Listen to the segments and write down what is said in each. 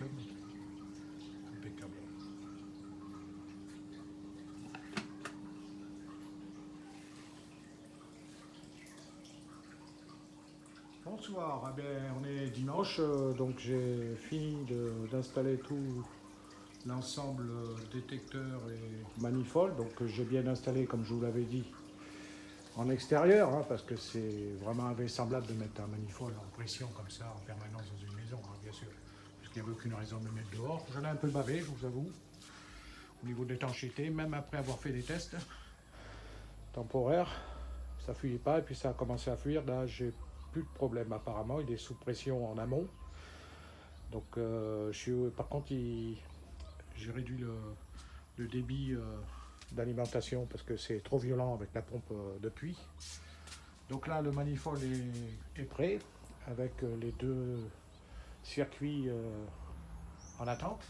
fonctionne. Impeccable. Bonsoir, eh bien, on est dimanche, donc j'ai fini d'installer tout l'ensemble détecteur et manifold. Donc j'ai bien installé, comme je vous l'avais dit, en extérieur, hein, parce que c'est vraiment invraisemblable de mettre un manifold en pression comme ça en permanence dans une maison, hein, bien sûr, puisqu'il n'y avait aucune raison de le mettre dehors. J'en ai un peu bavé, je vous avoue, au niveau de l'étanchéité, même après avoir fait des tests temporaires, ça fuyait pas et puis ça a commencé à fuir. Là, j'ai plus de problème apparemment, il est sous pression en amont. Donc, par contre, j'ai réduit le débit d'alimentation parce que c'est trop violent avec la pompe de puits. Donc là, le manifold est prêt avec les deux circuits en attente,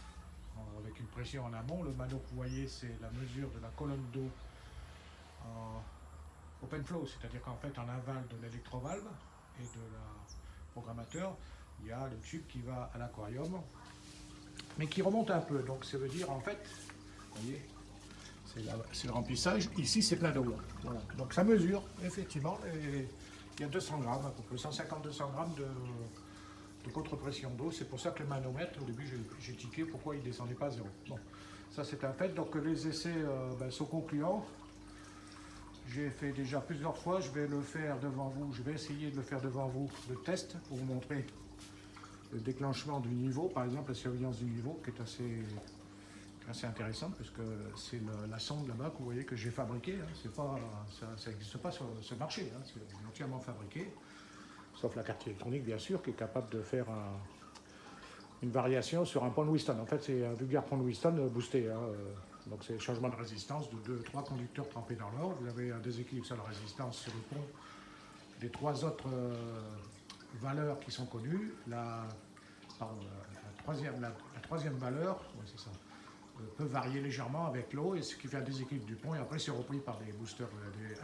avec une pression en amont. Le mano que vous voyez, c'est la mesure de la colonne d'eau en open flow, c'est-à-dire qu'en fait, en aval de l'électrovalve et de la programmateur, il y a le tube qui va à l'aquarium, mais qui remonte un peu. Donc ça veut dire, en fait, vous voyez, c'est le remplissage. Ici, c'est plein d'eau. Voilà. Donc ça mesure, effectivement, et il y a 200 grammes, à peu près 150-200 grammes de contre-pression d'eau. C'est pour ça que le manomètre, au début, j'ai tiqué pourquoi il ne descendait pas à zéro. Bon, ça c'est un fait. Donc les essais sont concluants. J'ai fait déjà plusieurs fois, je vais le faire devant vous, je vais essayer de le faire devant vous, le test, pour vous montrer le déclenchement du niveau, par exemple la surveillance du niveau, qui est assez intéressante, puisque c'est la sonde là-bas que vous voyez que j'ai fabriquée, hein. Ça n'existe pas sur ce marché, hein. C'est entièrement fabriqué, sauf la carte électronique bien sûr, qui est capable de faire une variation sur un pont de Wheatstone. En fait, c'est un vulgaire pont de Wheatstone boosté, hein. Donc c'est le changement de résistance de 2-3 conducteurs trempés dans l'or. Vous avez un déséquilibre sur la résistance sur le pont des 3 autres valeurs qui sont connues. La troisième valeur, ouais, c'est ça, peut varier légèrement avec l'eau, et ce qui fait un déséquilibre du pont. Et après c'est repris par des boosters,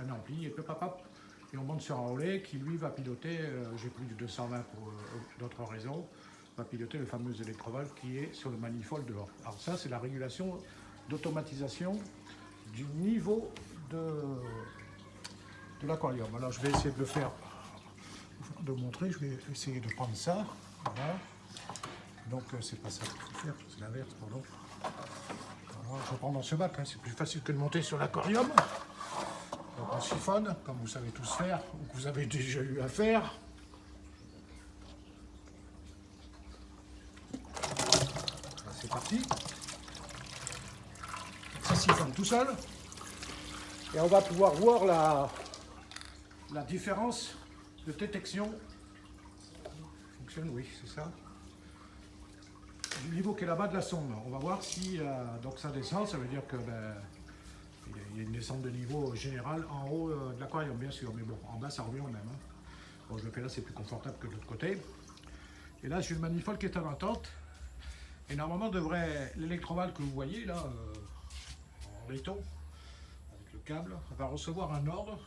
un ampli, et et on monte sur un relais qui lui va piloter, j'ai pris du 220 pour d'autres raisons, va piloter le fameux électrovalve qui est sur le manifold dehors. Alors ça c'est la régulation d'automatisation du niveau de l'aquarium. Alors je vais essayer de le faire, de montrer, je vais essayer de prendre ça, voilà. Donc c'est pas ça qu'il faut faire, c'est l'inverse, pardon. Alors, je prends dans ce bac, hein. C'est plus facile que de monter sur l'aquarium. Donc on siphonne, comme vous savez tous faire, ou que vous avez déjà eu à faire. C'est parti. Ça siphonne tout seul. Et on va pouvoir voir la différence de détection. Fonctionne, oui, c'est ça. Du niveau qui est là-bas de la sonde. On va voir si donc ça descend, ça veut dire que il y a une descente de niveau général en haut de l'aquarium, bien sûr, mais bon, en bas ça revient au même, hein. Bon, je le fais là, c'est plus confortable que de l'autre côté. Et là, j'ai le manifold qui est en attente. Et normalement, l'électrovalve que vous voyez là, en laiton, avec le câble, va recevoir un ordre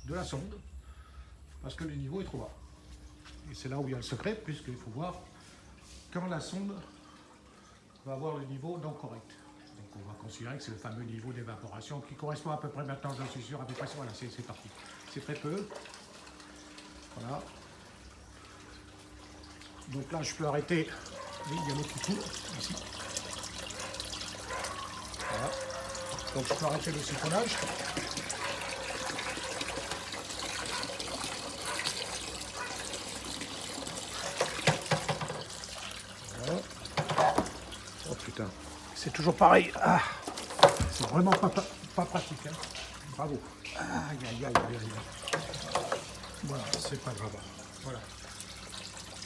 de la sonde, parce que le niveau est trop bas. Et c'est là où il y a le secret, puisqu'il faut voir quand la sonde va avoir le niveau non correct. Donc on va considérer que c'est le fameux niveau d'évaporation qui correspond à peu près, maintenant j'en suis sûr, à peu près, voilà, c'est parti. C'est très peu. Voilà. Donc là je peux arrêter, oui, il y a l'eau qui coule, ici. Voilà. Donc je peux arrêter le siphonnage. Voilà. Oh putain, c'est toujours pareil. Ah, c'est vraiment pas pratique, hein. Bravo. Aïe, aïe, aïe, aïe, aïe. Voilà, c'est pas grave. Voilà.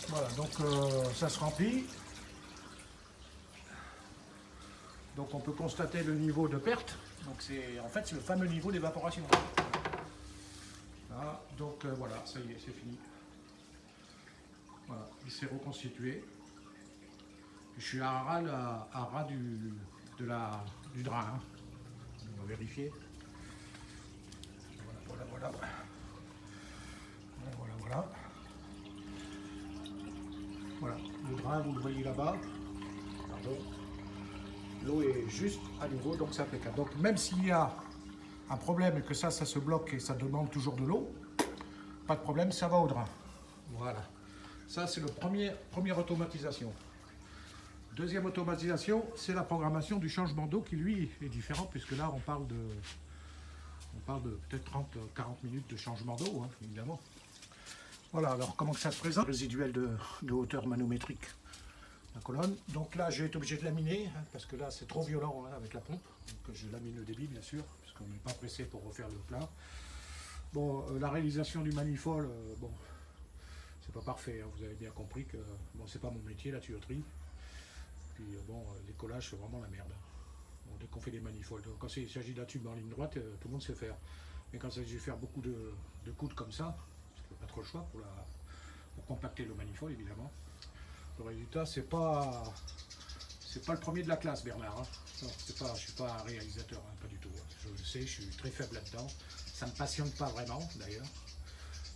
Voilà, donc ça se remplit. Donc on peut constater le niveau de perte. Donc en fait c'est le fameux niveau d'évaporation. Voilà, donc voilà, ça y est, c'est fini. Voilà, il s'est reconstitué. Je suis à ras du drain, hein. On va vérifier. Voilà, voilà, voilà. Voilà, voilà. Voilà, le drain, vous le voyez là-bas. Donc l'eau est juste à niveau, donc c'est impeccable. Donc même s'il y a un problème et que ça se bloque et ça demande toujours de l'eau, pas de problème, ça va au drain. Voilà. Ça, c'est le première automatisation. Deuxième automatisation, c'est la programmation du changement d'eau qui, lui, est différent, puisque là, on parle de peut-être 30-40 minutes de changement d'eau, hein, évidemment. Voilà, alors comment que ça se présente? Résiduel de hauteur manométrique, la colonne. Donc là, j'ai été obligé de laminer, hein, parce que là, c'est trop violent hein, avec la pompe. Donc je lamine le débit, bien sûr, puisqu'on n'est pas pressé pour refaire le plein. Bon, la réalisation du manifold, bon, c'est pas parfait, hein, vous avez bien compris que bon, c'est pas mon métier, la tuyauterie. Puis bon, les collages, c'est vraiment la merde. Bon, dès qu'on fait des manifolds, quand il s'agit d'un tube en ligne droite, tout le monde sait faire. Mais quand il s'agit de faire beaucoup de coudes comme ça, parce qu'il n'y a pas trop le choix pour compacter le manifold, évidemment. Le résultat, c'est pas le premier de la classe, Bernard. Hein. Non, je suis pas un réalisateur, hein, pas du tout. Hein. Je le sais, je suis très faible là-dedans. Ça ne me passionne pas vraiment, d'ailleurs.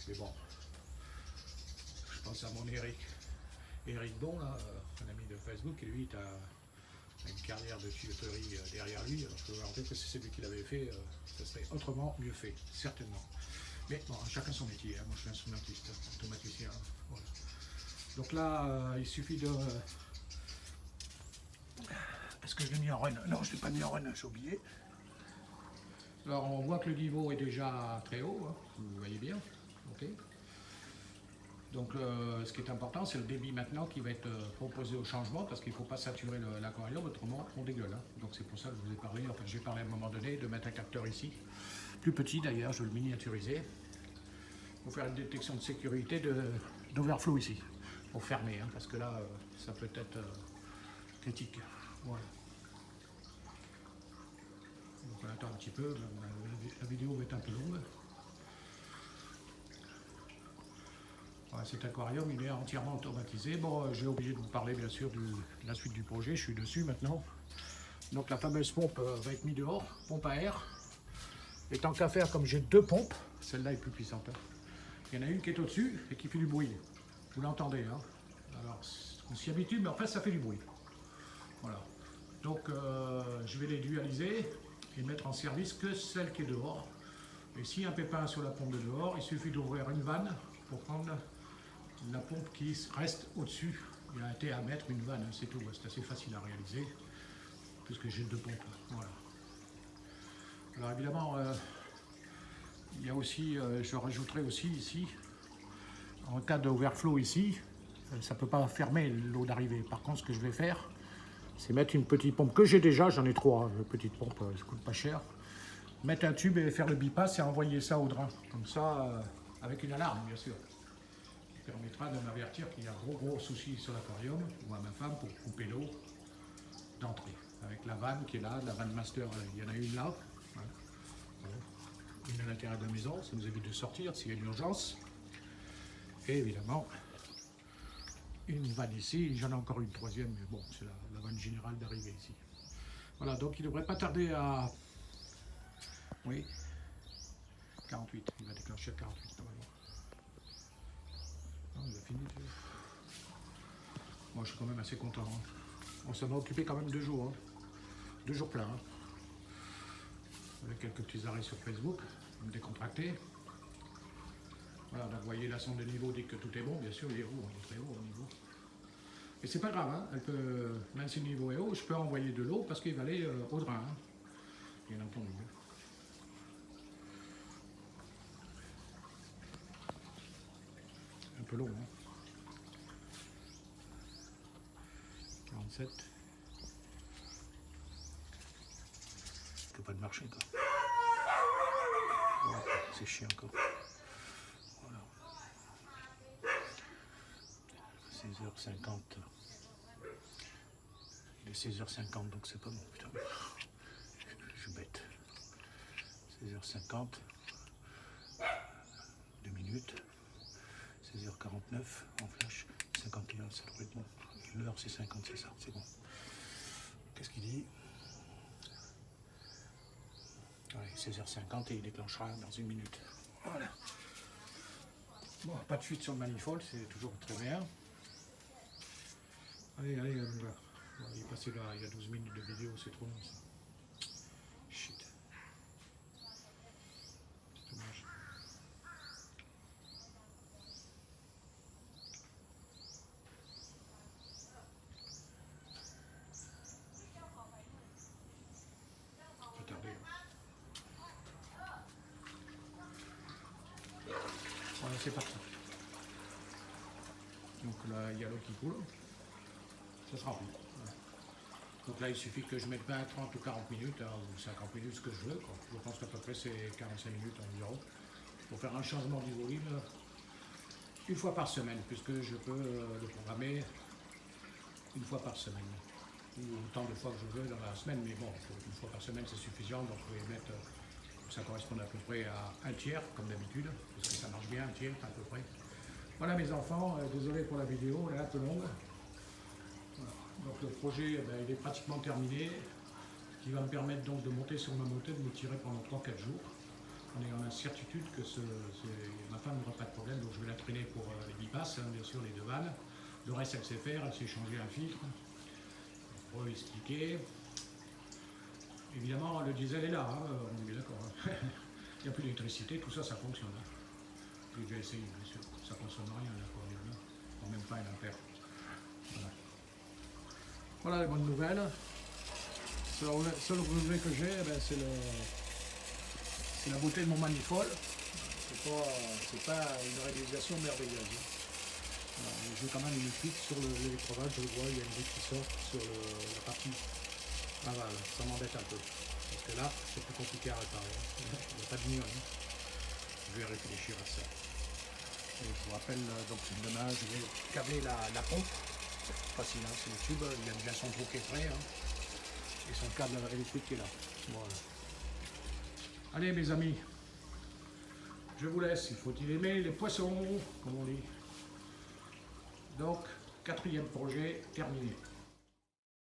Mais bon, je pense à mon Eric Bon, là, un ami de Facebook, qui lui a une carrière de tuyauterie derrière lui. Alors, je peux vous garantir que si c'est lui qui l'avait fait, ça serait autrement mieux fait, certainement. Mais bon, chacun son métier. Hein. Moi, je suis instrumentiste, automaticien. Voilà. Donc là, il suffit de... Est-ce que je l'ai mis en run? Non, je ne l'ai pas mis en run, j'ai oublié. Alors, on voit que le niveau est déjà très haut, hein. Vous voyez bien. Ok. Donc ce qui est important, c'est le débit maintenant qui va être proposé au changement, parce qu'il ne faut pas saturer l'aquarium, autrement on dégueule. Hein. Donc c'est pour ça que je vous ai parlé, enfin j'ai parlé à un moment donné de mettre un capteur ici, plus petit d'ailleurs, je vais le miniaturiser, pour faire une détection de sécurité d'overflow ici, pour fermer, hein, parce que là ça peut être critique. Voilà. Donc on attend un petit peu, la vidéo va être un peu longue. Voilà, cet aquarium, il est entièrement automatisé. Bon, j'ai obligé de vous parler bien sûr de la suite du projet, je suis dessus maintenant. Donc la fameuse pompe va être mise dehors, pompe à air. Et tant qu'à faire, comme j'ai deux pompes, celle-là est plus puissante. Hein. Il y en a une qui est au-dessus et qui fait du bruit. Vous l'entendez, hein. Alors, on s'y habitue, mais en fait, ça fait du bruit. Voilà. Donc, je vais les dualiser et mettre en service que celle qui est dehors. Et si un pépin sur la pompe de dehors, il suffit d'ouvrir une vanne pour prendre la pompe qui reste au-dessus. Il a été à mettre une vanne, c'est tout. C'est assez facile à réaliser, puisque j'ai deux pompes. Voilà. Alors évidemment, il y a aussi, je rajouterai aussi ici, en cas d'overflow ici, ça ne peut pas fermer l'eau d'arrivée. Par contre, ce que je vais faire, c'est mettre une petite pompe que j'ai déjà, j'en ai trois, hein, petite pompe, ça ne coûte pas cher. Mettre un tube et faire le bypass et envoyer ça au drain. Comme ça, avec une alarme, bien sûr. Qui permettra de m'avertir qu'il y a gros souci sur l'aquarium, ou à ma femme, pour couper l'eau d'entrée. Avec la vanne qui est là, la vanne master, il y en a une là. Voilà. Une à l'intérieur de la maison, ça nous évite de sortir s'il y a une urgence. Et évidemment, une vanne ici, j'en ai encore une troisième, mais bon, c'est la vanne générale d'arrivée ici. Voilà, donc il ne devrait pas tarder à... Oui, 48, il va déclencher à 48 normalement. Non, il a fini. Moi, je suis quand même assez content. Hein. Bon, ça m'a occupé quand même 2 jours. Hein. 2 jours pleins. Hein. Avec quelques petits arrêts sur Facebook, me décontracter. Voilà, donc vous voyez la sonde de niveau dit que tout est bon, bien sûr, il est haut, il est très haut au niveau. Et c'est pas grave, hein, elle peut, même si le niveau est haut, je peux envoyer de l'eau parce qu'il va aller au drain, hein, bien entendu. Un peu long, hein. 47. Ça peut pas de marcher, quoi. Oh, c'est chiant, encore. Voilà. 16h50. Il est 16h50, donc c'est pas bon, putain. Je suis bête. 16h50. 2 minutes. 16h49 en flash. 51, ça devrait être bon. L'heure c'est 50, c'est ça, c'est bon. Qu'est-ce qu'il dit? Ouais, 16h50 et il déclenchera dans 1 minute. Voilà. Bon, pas de fuite sur le manifold, c'est toujours très bien. Allez, allez, on va. Bon, il est passé là, il y a 12 minutes de vidéo, c'est trop long ça. Shit. C'est dommage. Pas tarder. Voilà, c'est parti. Donc là, il y a l'eau qui coule. Ça sera rempli. Voilà. Donc là, il suffit que je mette 20, 30 ou 40 minutes, hein, ou 50 minutes, ce que je veux, quoi. Je pense qu'à peu près c'est 45 minutes environ. Pour faire un changement du volume une fois par semaine, puisque je peux le programmer une fois par semaine. Ou autant de fois que je veux dans la semaine, mais bon, une fois par semaine c'est suffisant, donc je vais mettre, ça correspond à peu près à un tiers, comme d'habitude, parce que ça marche bien, un tiers à peu près. Voilà mes enfants, désolé pour la vidéo, elle est un peu longue. Voilà. Donc le projet, il est pratiquement terminé, ce qui va me permettre donc de monter sur ma moto, de me tirer pendant 3-4 jours, en ayant la certitude que ma femme n'aura pas de problème, donc je vais la traîner pour les bipasses, hein, bien sûr, les deux vannes. Le reste, elle sait faire, elle sait changer un filtre, pour expliquer. Évidemment, le diesel est là, hein, on est bien d'accord. Hein. Il n'y a plus d'électricité, tout ça, ça fonctionne. Hein. J'ai déjà essayé, bien sûr, ça ne consomme rien, là, même pas un ampère. Voilà. Voilà les bonnes nouvelles. Le seul regret que j'ai, c'est la beauté de mon manifold. C'est pas une réalisation merveilleuse. Voilà, j'ai quand même une fuite sur l'électrode, je le vois, il y a une route qui sort sur la partie aval. Ça m'embête un peu. Parce que là, c'est plus compliqué à réparer. Il n'y a pas de mur. Hein. Je vais réfléchir à ça. Et je vous rappelle, donc demain, je vais câbler la pompe. Facile, hein, c'est le tube, il y a déjà son trou qui est prêt. Hein. Et son câble électrique qui est là. Voilà. Allez mes amis, je vous laisse, il faut aimer les poissons, comme on dit. Donc, 4e projet terminé.